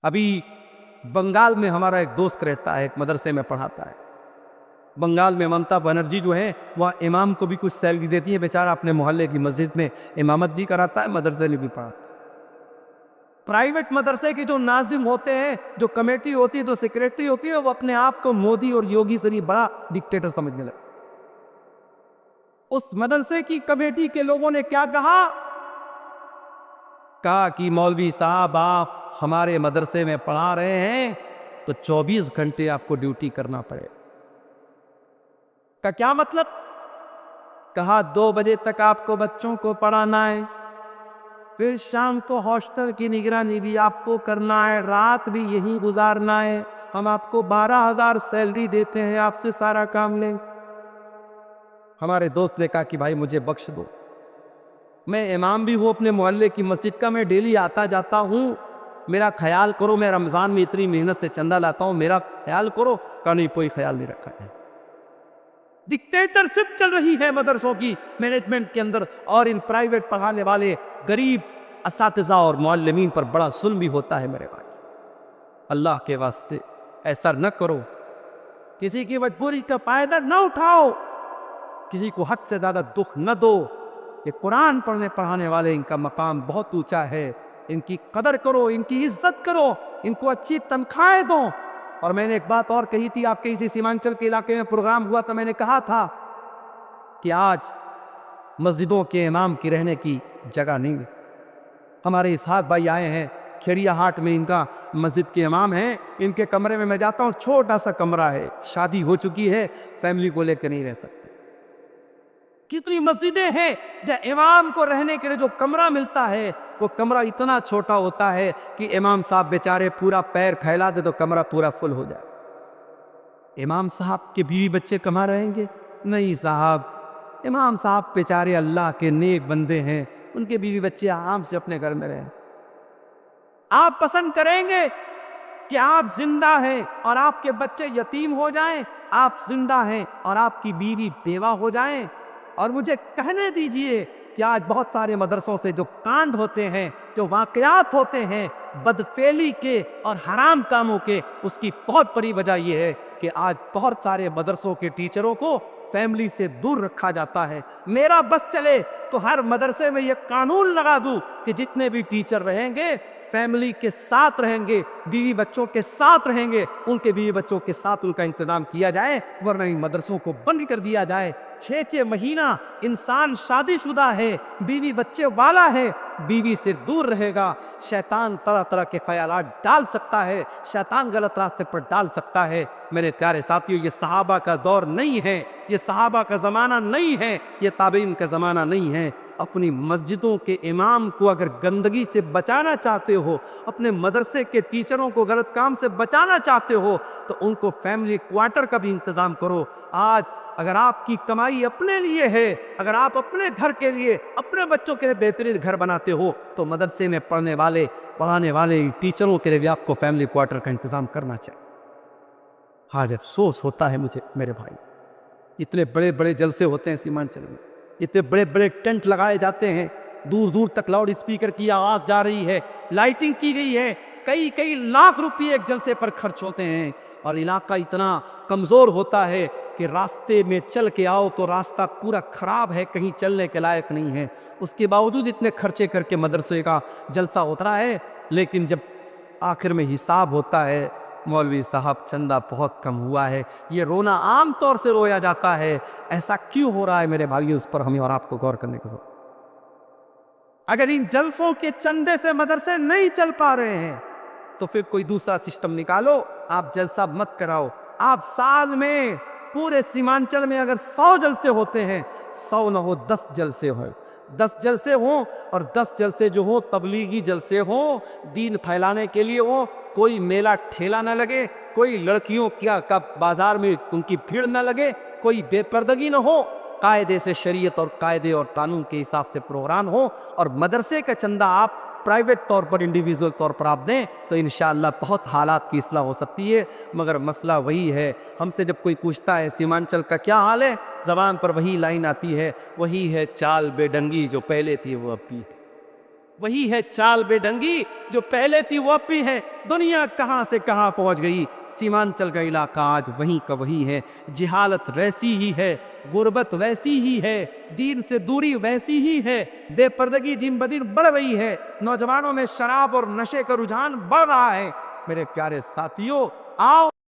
ابھی بنگال میں ہمارا ایک دوست رہتا ہے، ایک مدرسے میں پڑھاتا ہے۔ بنگال میں ممتا بنرجی جو ہے وہ امام کو بھی کچھ سیلری دیتی ہے، بیچارہ اپنے محلے کی مسجد میں امامت بھی کراتا ہے، مدرسے میں بھی پڑھاتا ہے۔ پرائیویٹ مدرسے کے جو ناظم ہوتے ہیں، جو کمیٹی ہوتی ہے، جو سیکریٹری ہوتی ہے، وہ اپنے آپ کو مودی اور یوگی سے بھی بڑا ڈکٹیٹر سمجھنے لگے۔ اس مدرسے کی کمیٹی کے لوگوں نے کیا کہا کہ مولوی صاحب آپ ہمارے مدرسے میں پڑھا رہے ہیں تو 24 گھنٹے آپ کو ڈیوٹی کرنا پڑے۔ کا کیا مطلب؟ کہا 2 بجے تک آپ کو بچوں کو پڑھانا ہے، پھر شام کو ہاسٹل کی نگرانی بھی آپ کو کرنا ہے، رات بھی یہی گزارنا ہے، ہم آپ کو 12,000 سیلری دیتے ہیں، آپ سے سارا کام لیں۔ ہمارے دوست نے کہا کہ بھائی مجھے بخش دو، میں امام بھی ہوں اپنے محلے کی مسجد کا، میں ڈیلی آتا جاتا ہوں، میرا خیال کرو، میں رمضان میں اتنی محنت سے چندہ لاتا ہوں، میرا خیال کرو۔ کہا نہیں، کوئی خیال نہیں رکھا ہے۔ ڈکٹیٹرشپ چل رہی ہے مدرسوں کی مینجمنٹ کے اندر، اور ان پرائیویٹ پڑھانے والے غریب اساتذہ اور معلمین پر بڑا ظلم بھی ہوتا ہے۔ میرے بھائی، اللہ کے واسطے ایسا نہ کرو، کسی کی مجبوری کا فائدہ نہ اٹھاؤ، کسی کو حد سے زیادہ دکھ نہ دو۔ یہ قرآن پڑھنے پڑھانے والے، ان کا مقام بہت اونچا ہے، ان کی قدر کرو، ان کی عزت کرو، ان کو اچھی تنخواہیں دو۔ اور میں نے ایک بات اور کہی تھی، آپ کے اسی سیمانچل کے علاقے میں پروگرام ہوا تھا، میں نے کہا تھا کہ آج مسجدوں کے امام کی رہنے کی جگہ نہیں ہے۔ ہمارے اسحاق بھائی آئے ہیں کھیڑیا ہاٹ میں، ان کا مسجد کے امام ہیں، ان کے کمرے میں جاتا ہوں، چھوٹا سا کمرہ ہے، شادی ہو چکی ہے، فیملی کو لے کے نہیں رہ سکتے۔ کتنی مسجدیں ہیں جہاں امام کو رہنے کے لیے جو کمرہ ملتا ہے وہ کمرہ اتنا چھوٹا ہوتا ہے کہ امام صاحب بیچارے پورا پیر پھیلا دے تو کمرہ پورا فل ہو جائے۔ امام صاحب کے بیوی بچے کہاں رہیں گے؟ نہیں صاحب، امام صاحب بیچارے اللہ کے نیک بندے ہیں، ان کے بیوی بچے آرام سے اپنے گھر میں رہیں۔ آپ پسند کریں گے کہ آپ زندہ ہیں اور آپ کے بچے یتیم ہو جائیں؟ آپ زندہ ہیں اور آپ کی بیوی بیوہ ہو جائیں؟ اور مجھے کہنے دیجئے کہ آج بہت سارے مدرسوں سے جو کانڈ ہوتے ہیں، جو واقعات ہوتے ہیں بدفعلی کے اور حرام کاموں کے، اس کی بہت بڑی وجہ یہ ہے کہ آج بہت سارے مدرسوں کے ٹیچروں کو فیملی سے دور رکھا جاتا ہے۔ میرا بس چلے تو ہر مدرسے میں یہ قانون لگا دوں کہ جتنے بھی ٹیچر رہیں گے فیملی کے ساتھ رہیں گے، بیوی بچوں کے ساتھ رہیں گے، ان کے بیوی بچوں کے ساتھ ان کا انتظام کیا جائے، ورنہ ان مدرسوں کو بند کر دیا جائے۔ 6 مہینہ انسان شادی شدہ ہے، بیوی بچے والا ہے، بیوی سے دور رہے گا، شیطان طرح طرح کے خیالات ڈال سکتا ہے، شیطان غلط راستے پر ڈال سکتا ہے۔ میرے پیارے ساتھیوں، یہ صحابہ کا دور نہیں ہے، یہ صحابہ کا زمانہ نہیں ہے، یہ تابعین کا زمانہ نہیں ہے۔ اپنی مسجدوں کے امام کو اگر گندگی سے بچانا چاہتے ہو، اپنے مدرسے کے ٹیچروں کو غلط کام سے بچانا چاہتے ہو، تو ان کو فیملی کوارٹر کا بھی انتظام کرو۔ آج اگر آپ کی کمائی اپنے لیے ہے، اگر آپ اپنے گھر کے لیے، اپنے بچوں کے لیے بہترین گھر بناتے ہو، تو مدرسے میں پڑھانے والے ٹیچروں کے لیے بھی آپ کو فیملی کوارٹر کا انتظام کرنا چاہیے۔ آج افسوس ہوتا ہے مجھے، میرے بھائی، اتنے بڑے بڑے جلسے ہوتے ہیں سیمانچل میں، اتنے بڑے بڑے ٹینٹ لگائے جاتے ہیں، دور دور تک لاؤڈ اسپیکر کی آواز جا رہی ہے، لائٹنگ کی گئی ہے، کئی لاکھ روپے ایک جلسے پر خرچ ہوتے ہیں، اور علاقہ اتنا کمزور ہوتا ہے کہ راستے میں چل کے آؤ تو راستہ پورا خراب ہے، کہیں چلنے کے لائق نہیں ہے۔ اس کے باوجود اتنے خرچے کر کے مدرسے کا جلسہ ہوتا ہے، لیکن جب آخر میں حساب ہوتا ہے، مولوی صاحب چندہ بہت کم ہوا ہے، یہ رونا عام طور سے رویا جاتا ہے۔ ایسا کیوں ہو رہا ہے میرے بھائیو؟ اس پر ہمیں اور آپ کو غور کرنے کی ضرورت۔ اگر ان جلسوں کے چندے سے مدرسے نہیں چل پا رہے ہیں تو پھر کوئی دوسرا سسٹم نکالو، آپ جلسہ مت کراؤ۔ آپ سال میں پورے سیمانچل میں اگر 100 جلسے ہوتے ہیں، 100 نہ ہو 10 جلسے ہوں، 10 جلسے ہوں، اور 10 جلسے جو ہوں تبلیغی جلسے ہوں، دین پھیلانے کے لیے ہوں، کوئی میلہ ٹھیلا نہ لگے، کوئی لڑکیوں کا بازار میں ان کی بھیڑ نہ لگے، کوئی بے پردگی نہ ہو، قاعدے سے شریعت اور قاعدے اور قانون کے حساب سے پروگرام ہو، اور مدرسے کا چندہ آپ پرائیویٹ طور پر، انڈیویزول طور پر آپ دیں، تو انشاءاللہ بہت حالات کی اصلاح ہو سکتی ہے۔ مگر مسئلہ وہی ہے، ہم سے جب کوئی پوچھتا ہے سیمانچل کا کیا حال ہے، زبان پر وہی لائن آتی ہے، وہی ہے چال بے ڈنگی جو پہلے تھی وہ اب بھی ہے۔ وہی ہے چال بے ڈنگی جو پہلے تھی وہ اب بھی ہے. دنیا کہاں سے کہاں پہنچ گئی, سیمانچل کا علاقہ آج وہیں کا وہی ہے. جہالت ویسی ہی ہے, غربت ویسی ہی ہے, دین سے دوری ویسی ہی ہے, بے پردگی دن بدن بڑھ رہی ہے, نوجوانوں میں شراب اور نشے کا رجحان بڑھ رہا ہے. میرے پیارے ساتھیوں, آؤ